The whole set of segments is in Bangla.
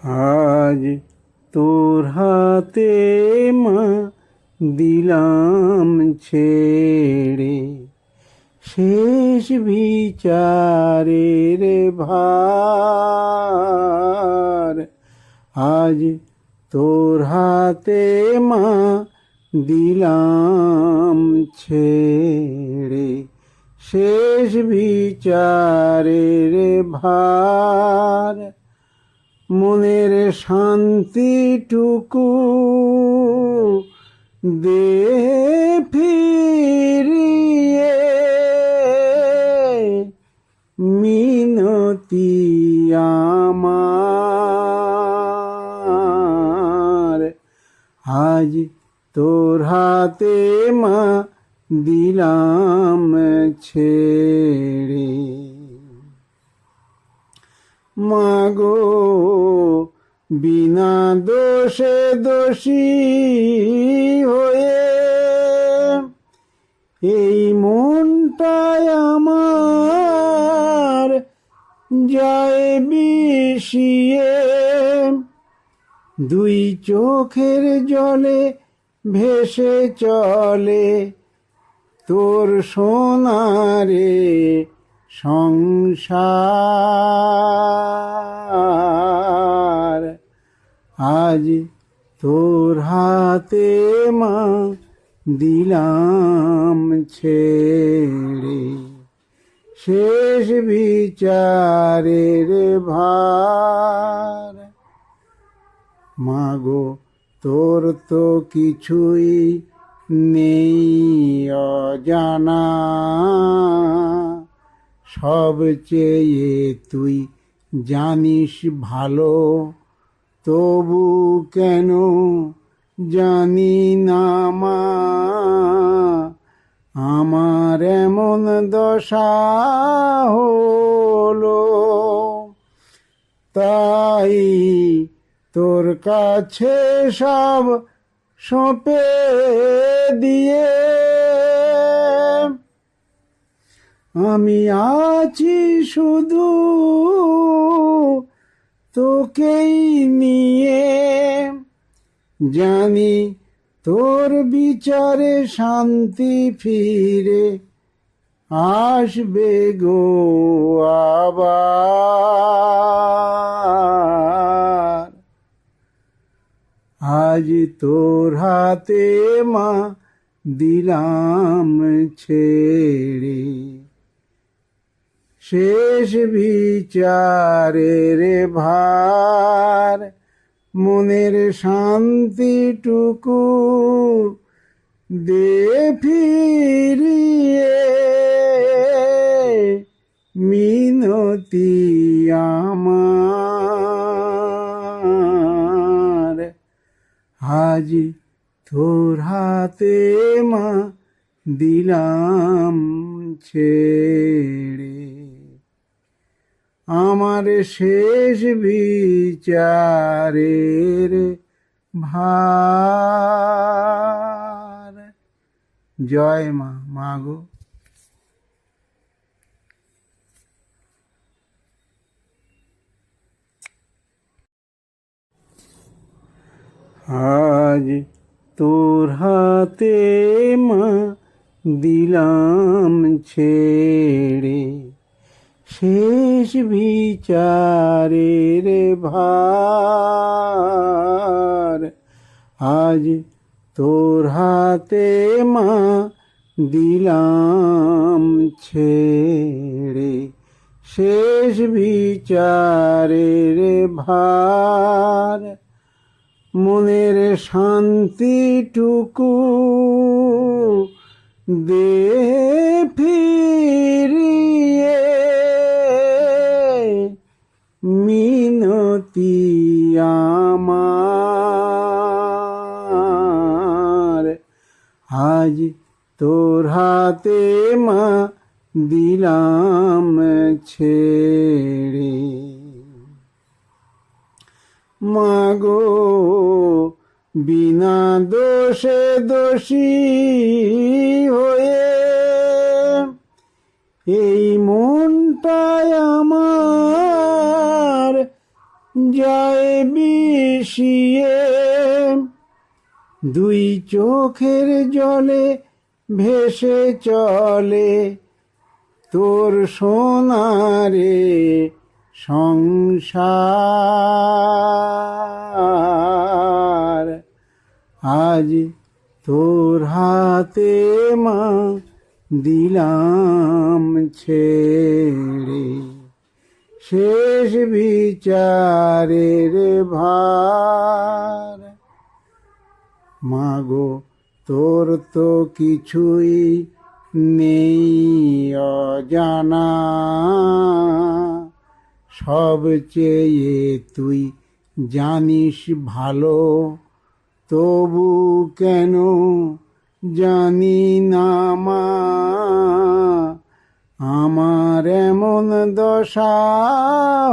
আজ তোর হাতে মা দিলাম ছেড়ে, শেষ বিচারের ভার। আজ তোর হাতে মা দিলাম ছেড়ে, শেষ বিচারের ভার। মনের শান্তিটুকু দে ফিরিয়ে, মিনতি আমার। আজ তোর হাতে মা দিলাম ছেড়ে। মাগো বিনা দোষে দোষী হয়ে এই মনটাই আমার যায় বিষিয়ে। দুই চোখের জলে ভেসে চলে তোর সোনারে সংসার। আজ তোর হাতে মা দিলাম ছেড়ে, শেষ বিচারের ভার। মাগো তোর তো কিছুই নেই অজানা, সব চেয়ে তুই জানিস ভালো। তবু কেন জানি না মা, আমার এমন দশা হলো। তাই তোর কাছে সব সঁপে দিয়ে আমি আছি শুধু তোকেই নিয়ে। জানি তোর বিচারে শান্তি ফিরে আসবে গো আবার। আজ তোর হাতে মা দিলাম ছেড়ে, শেষ বিচারের ভার। মনের শান্তিটুকু দে ফিরিয়ে, মিনতি আমার। আজ তোর হাতে মা দিলাম ছেড়ে, আমার শেষ বিচারের ভার। জয় মা, মাগো। আজ তোর হাতে মা দিলাম ছেড়ে, শেষ বিচারের ভার। আজ তোর হাতে মা দিলাম ছেড়ে, শেষ বিচারের ভার। মনের শান্তিটুকু দে ফিরিয়ে, মিনতি আমার। আজ তোর হাতে মা দিলাম ছেড়ে। মাগো বিনা দোষে দোষী হয়ে এই মনটাই আমার যায় বিষিয়ে, দুই চোখের জলে ভেসে চলে তোর সোনারে সংসার। আজ তোর হাতে মা দিলাম ছেড়ে, শেষ বিচারের ভার। মাগো তোর তো কিছুই নেই অজানা, সব চেয়ে তুই জানিস ভালো, তবু কেন জানি না মা আমার এমন দশা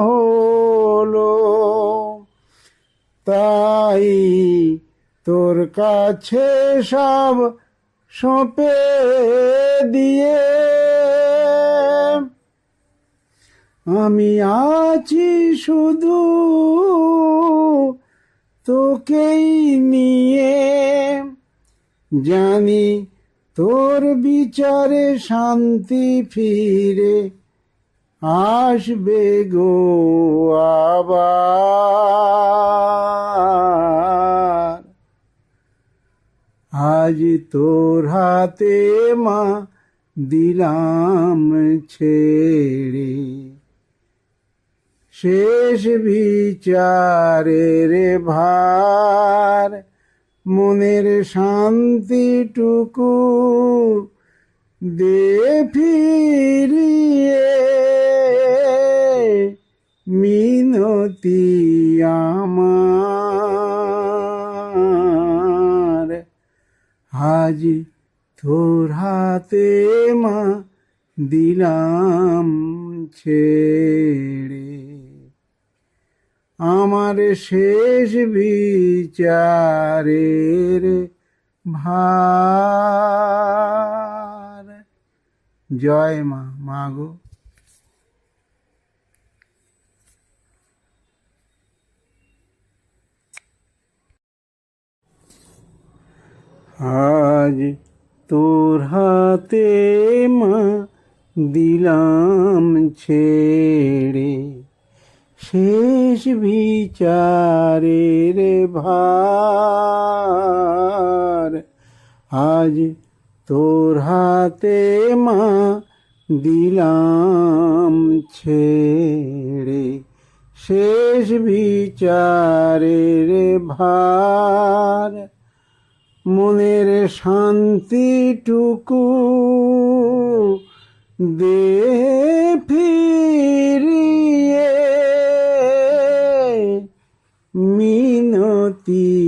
হলো। তাই তোর কাছে সব সঁপে দিয়ে আমি আছি শুধু তোকেই নিয়ে। জানি তোর বিচারে শান্তি ফিরে আসবে গো আবার। আজ তোর হাতে মা দিলাম ছেড়ে, শেষ বিচারের ভার। মনের শান্তিটুকু দে ফিরিয়ে, মিনতি আমার। আজ তোর হাতে মা দিলাম ছেড়ে, আমার শেষ বিচারের ভার। জয় মা, মাগো। আজ তোর হাতে মা দিলাম ছেড়ে, শেষ বিচারের ভার। আজ তোর হাতে মা দিলাম ছেড়ে, শেষ বিচারের ভার। মনের শান্তিটুকু দে ফিরিয়ে, মিনতি